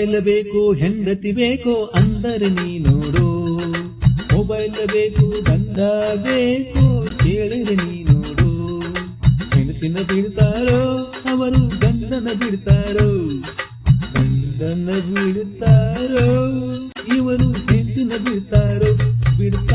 Mobile ಬೇಕು ಹೆಂಡತಿ ಬೇಕು ಅಂದರೆ ನೀ ನೋಡು, ಮೊಬೈಲ್ ಬೇಕು ಗಂಡ ಬೇಕು ಕೇಳಿದ್ರೆ ನೀ ನೋಡು. ಹೆಂಡತಿನ ಬಿಡ್ತಾರೋ ಅವರು ಗಂಡನ ಬಿಡ್ತಾರೋ, ಗಂಡನ ಬಿಡ್ತಾರೋ ಇವರು ಹೆಂಡತಿನ ಬಿಡ್ತಾರೋ, ಬಿಡ್ತಾರೋ